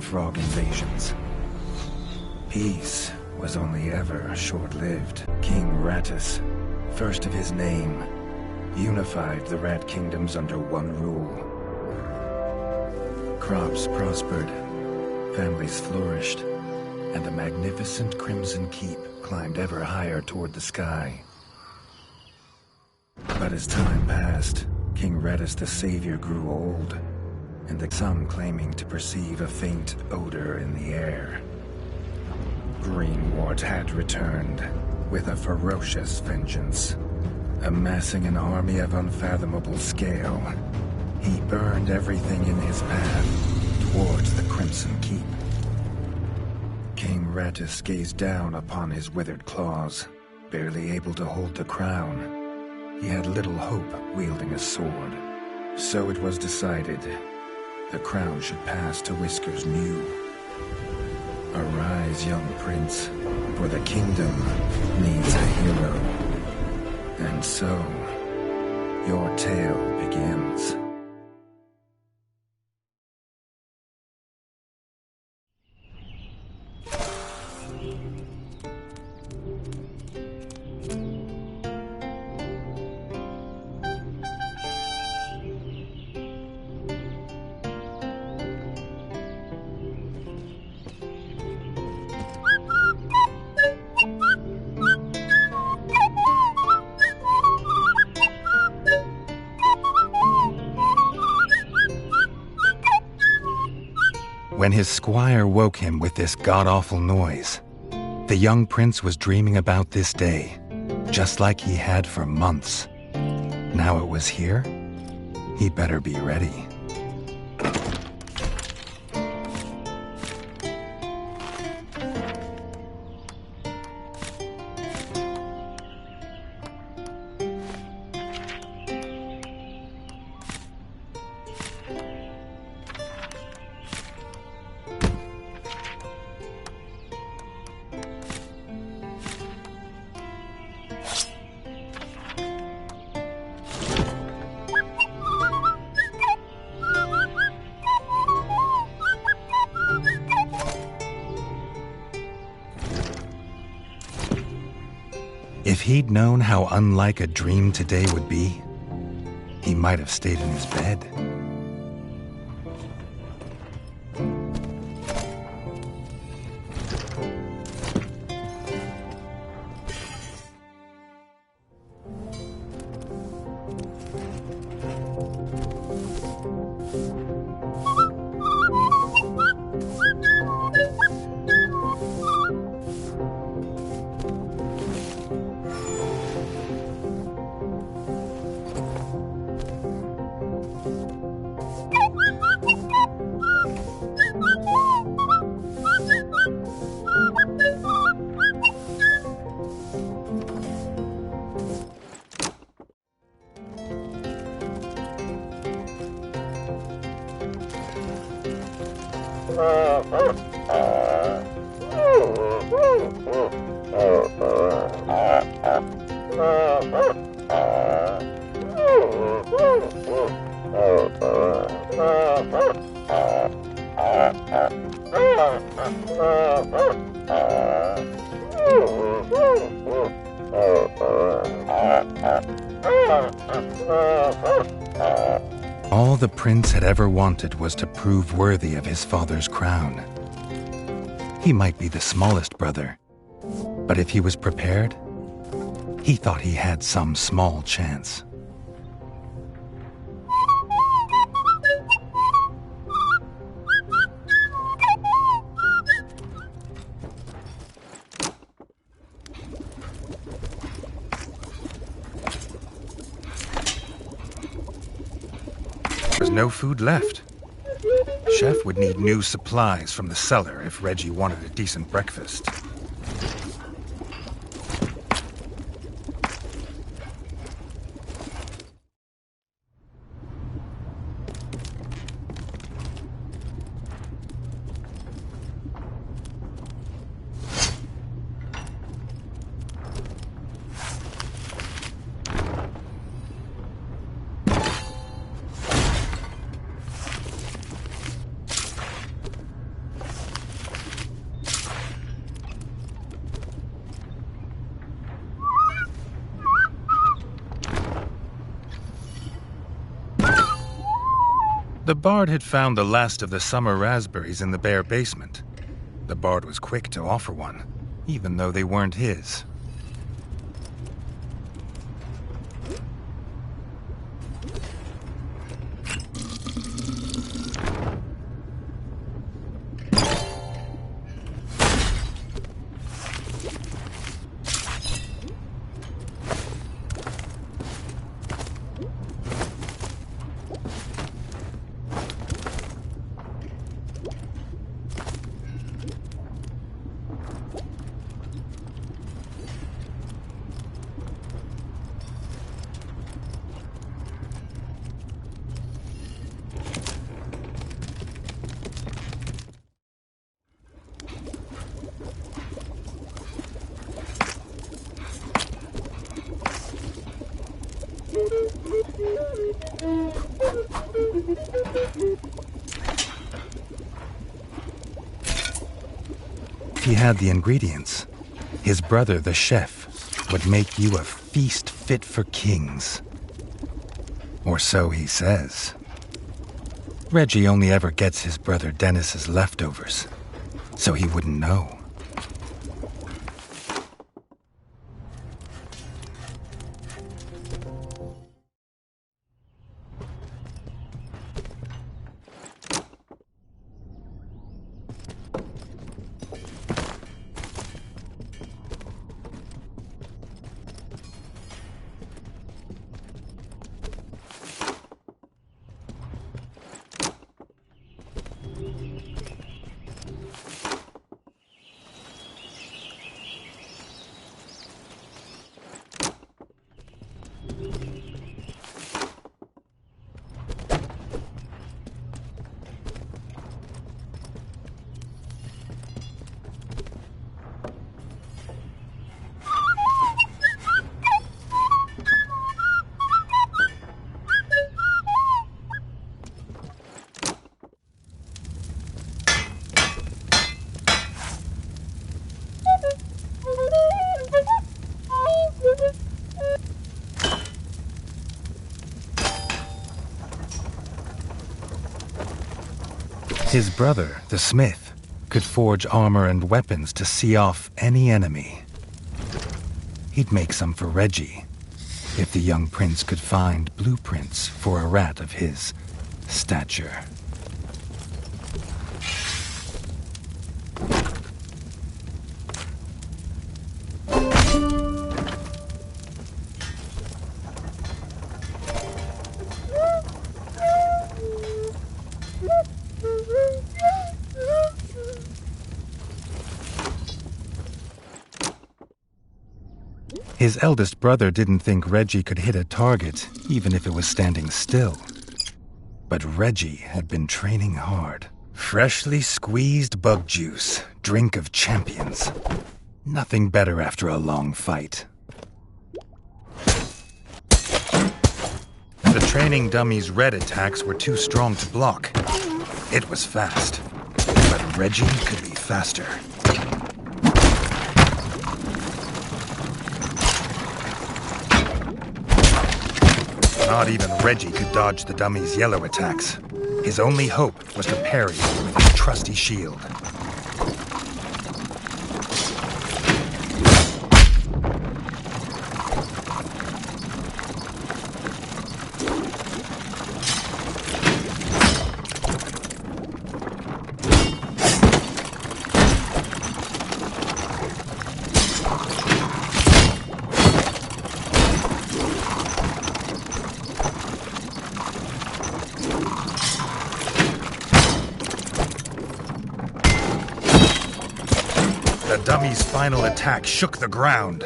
frog invasions. Peace was only ever short-lived. King Rattus, first of his name, unified the Rat Kingdoms under one rule. Crops prospered, families flourished, and the magnificent Crimson Keep climbed ever higher toward the sky. But as time passed, King Rattus the Savior grew old, and some claiming to perceive a faint odor in the air. Greenwort had returned, with a ferocious vengeance. Amassing an army of unfathomable scale, he burned everything in his path towards the Crimson Keep. King Rattus gazed down upon his withered claws, barely able to hold the crown. He had little hope wielding a sword. So it was decided the crown should pass to Whiskers New. Arise, young prince, for the kingdom needs a hero. And so, your tale begins. When his squire woke him with this god-awful noise, the young prince was dreaming about this day, just like he had for months. Now it was here, he better be ready. If he'd known how unlike a dream today would be, he might have stayed in his bed. All the prince had ever wanted was to prove worthy of his father's crown. He might be the smallest brother, but if he was prepared, he thought he had some small chance. There was no food left. Chef would need new supplies from the cellar if Reggie wanted a decent breakfast. The bard had found the last of the summer raspberries in the bare basement. The bard was quick to offer one, even though they weren't his. He had the ingredients. His brother, the chef, would make you a feast fit for kings. Or so he says. Reggie only ever gets his brother Dennis's leftovers, so he wouldn't know. His brother, the smith, could forge armor and weapons to see off any enemy. He'd make some for Reggie, if the young prince could find blueprints for a rat of his stature. His eldest brother didn't think Reggie could hit a target, even if it was standing still. But Reggie had been training hard. Freshly squeezed bug juice, drink of champions. Nothing better after a long fight. The training dummy's red attacks were too strong to block. It was fast, but Reggie could be faster. Not even Reggie could dodge the dummy's yellow attacks. His only hope was to parry with his trusty shield. The dummy's final attack shook the ground.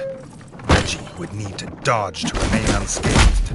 Reggie would need to dodge to remain unscathed.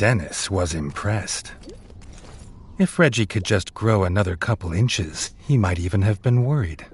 Dennis was impressed. If Reggie could just grow another couple inches, he might even have been worried.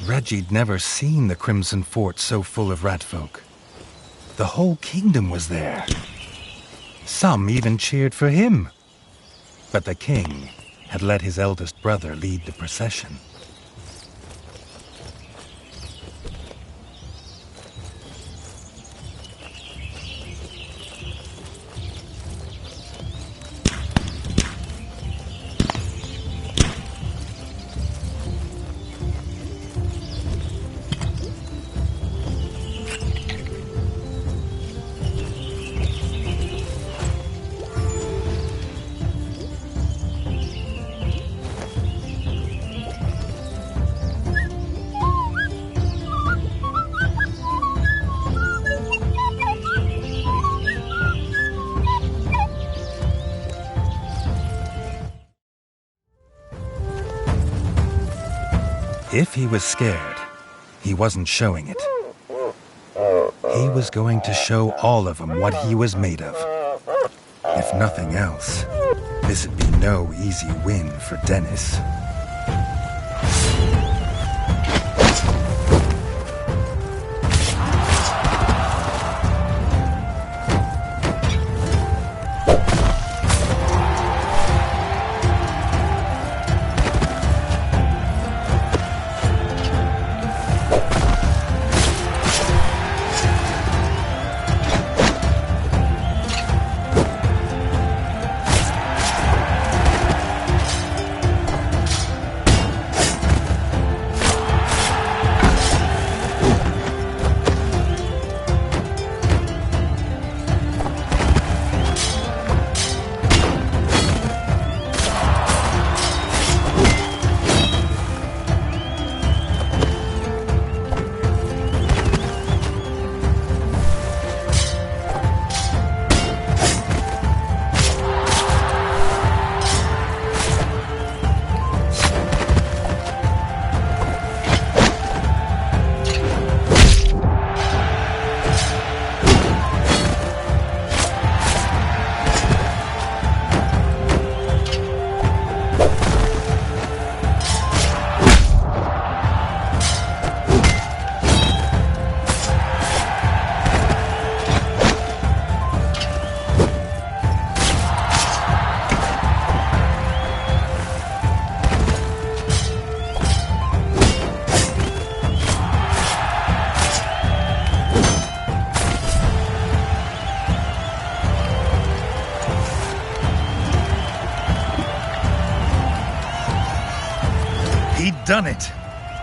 Reggie'd never seen the Crimson Fort so full of ratfolk. The whole kingdom was there. Some even cheered for him. But the king had let his eldest brother lead the procession. If he was scared, he wasn't showing it. He was going to show all of them what he was made of. If nothing else, this'd be no easy win for Dennis. He'd done it.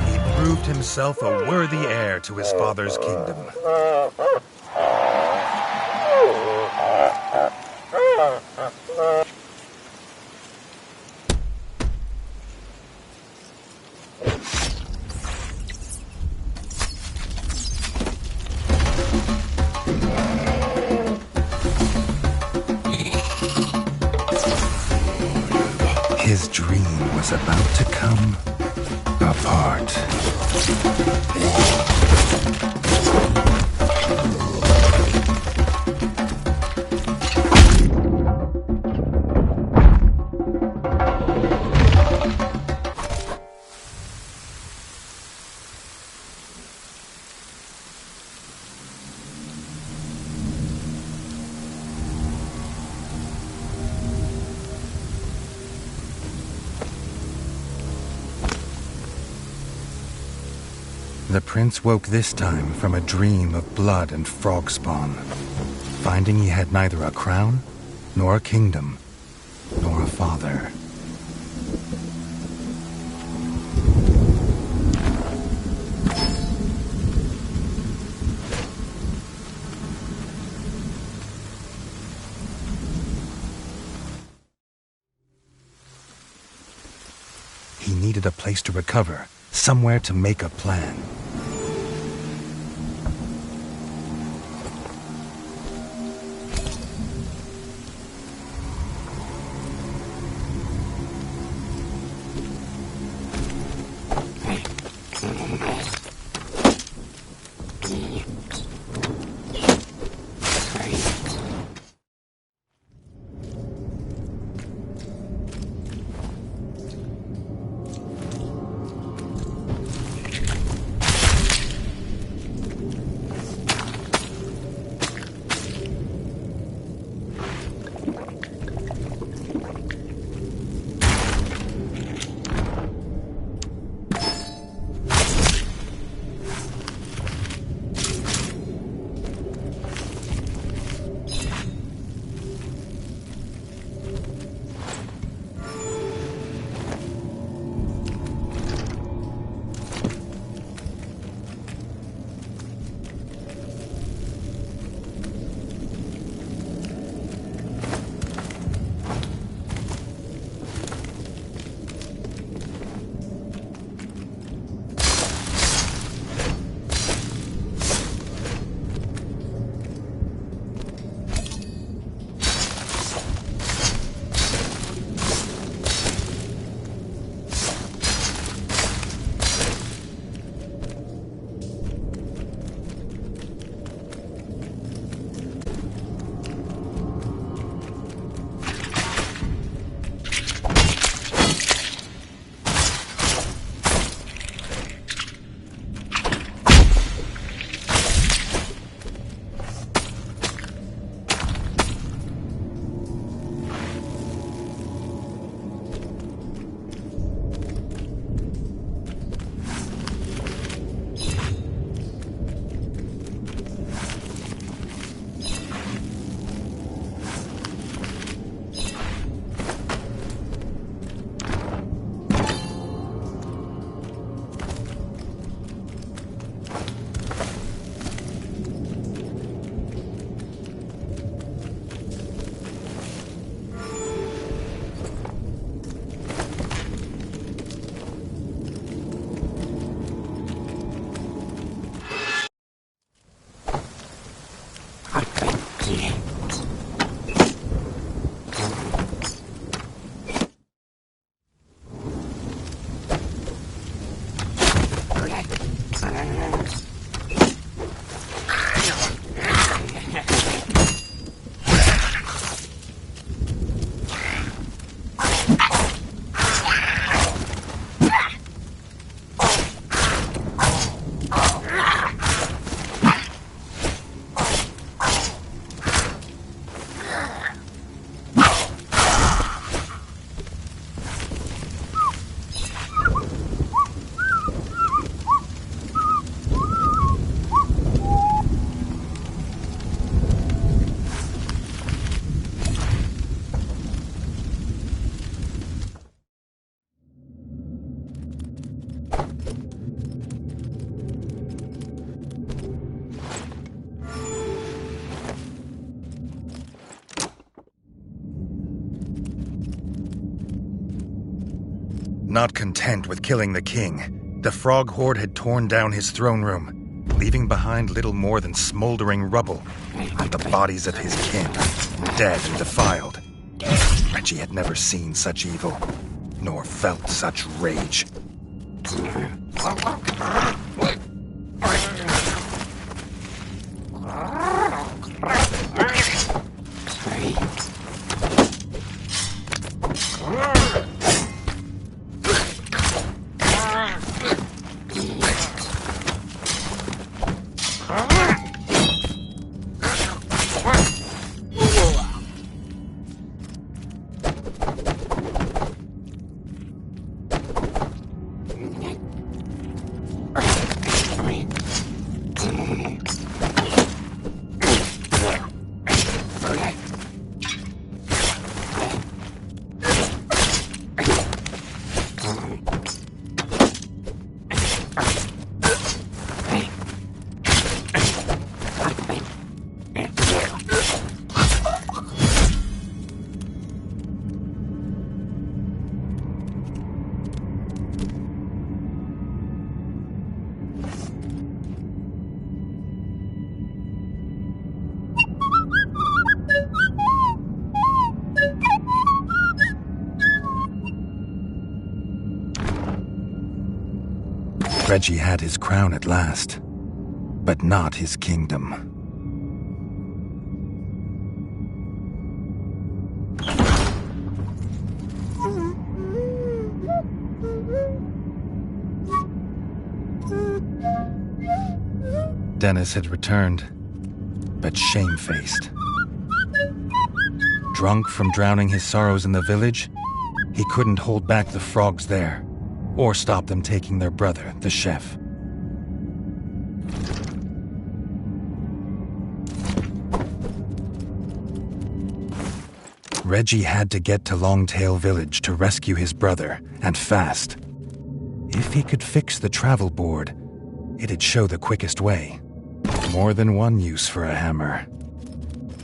He'd proved himself a worthy heir to his father's kingdom. His dream was about to come apart. The prince woke this time from a dream of blood and frog spawn, finding he had neither a crown, nor a kingdom, nor a father. He needed a place to recover, somewhere to make a plan. Not content with killing the king, the frog horde had torn down his throne room, leaving behind little more than smoldering rubble and the bodies of his kin, dead and defiled. Reggie had never seen such evil, nor felt such rage. Reggie had his crown at last, but not his kingdom. Dennis had returned, but shamefaced. Drunk from drowning his sorrows in the village, he couldn't hold back the frogs there, or stop them taking their brother, the chef. Reggie had to get to Longtail Village to rescue his brother, and fast. If he could fix the travel board, it'd show the quickest way. More than one use for a hammer.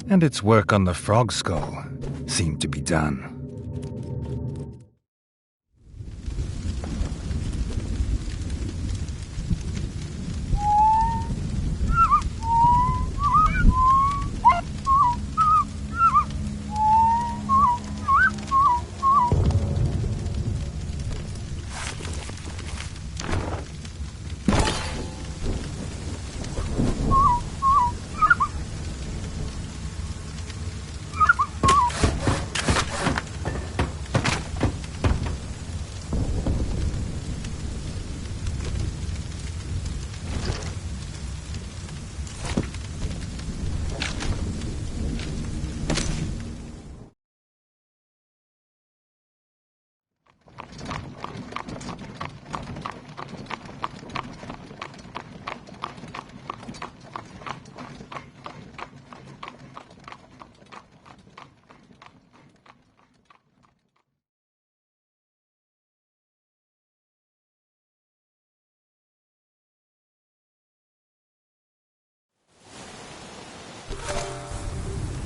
And its work on the frog skull seemed to be done.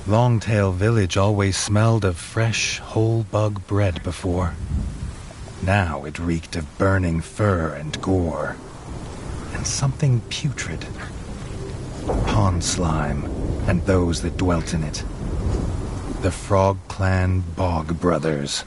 Longtail Village always smelled of fresh, whole bug bread before. Now it reeked of burning fur and gore, and something putrid. Pond slime, and those that dwelt in it. The Frog Clan Bog Brothers.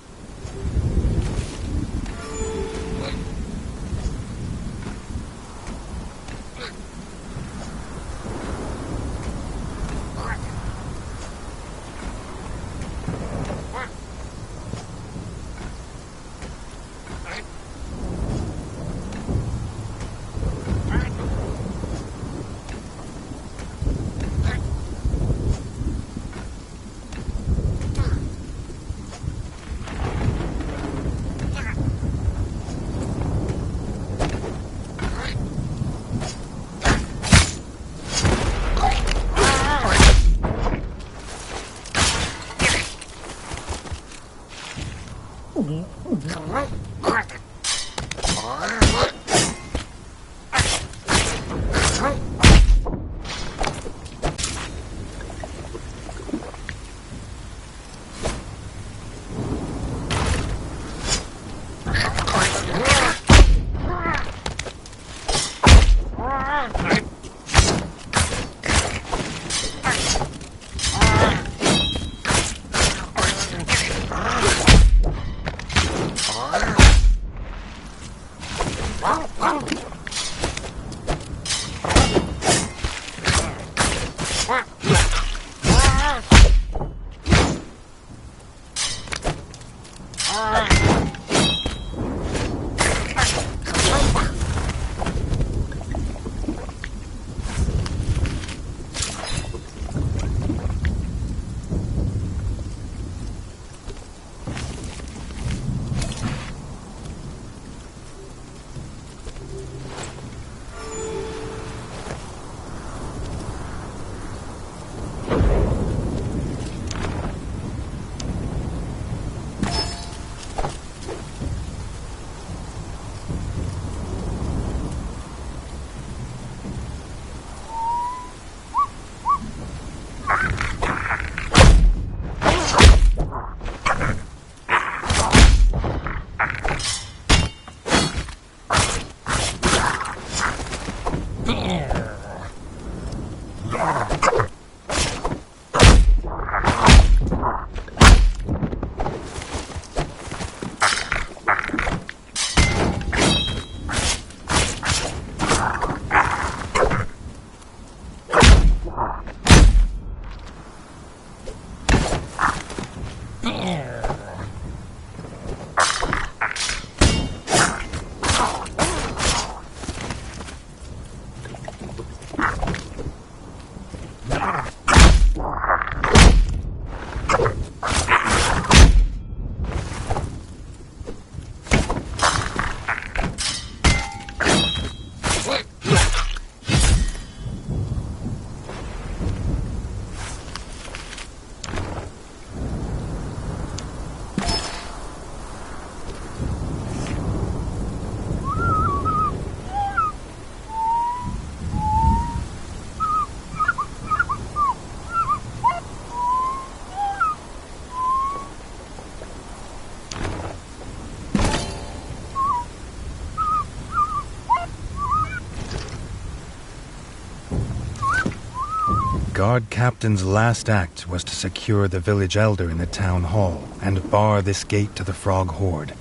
guard captain's last act was to secure the village elder in the town hall and bar this gate to the frog horde.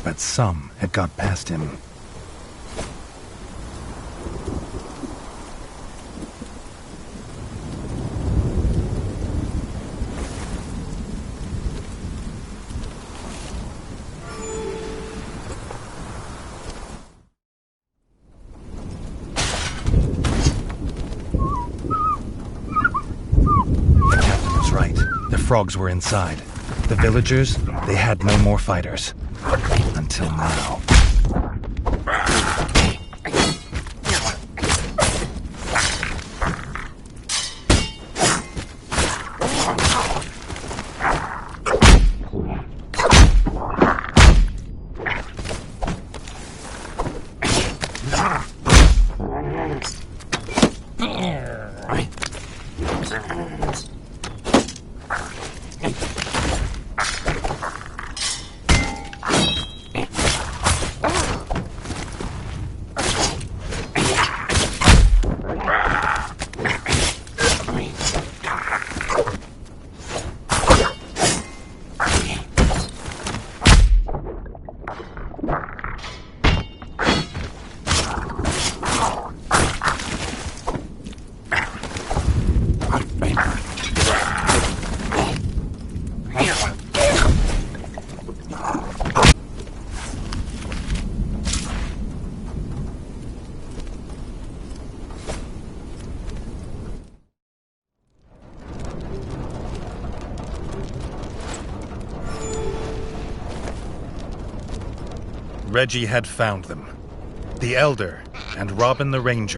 But some had got past him. Frogs were inside. The villagers, they had no more fighters. Until now. Reggie had found them. The Elder and Robin the Ranger.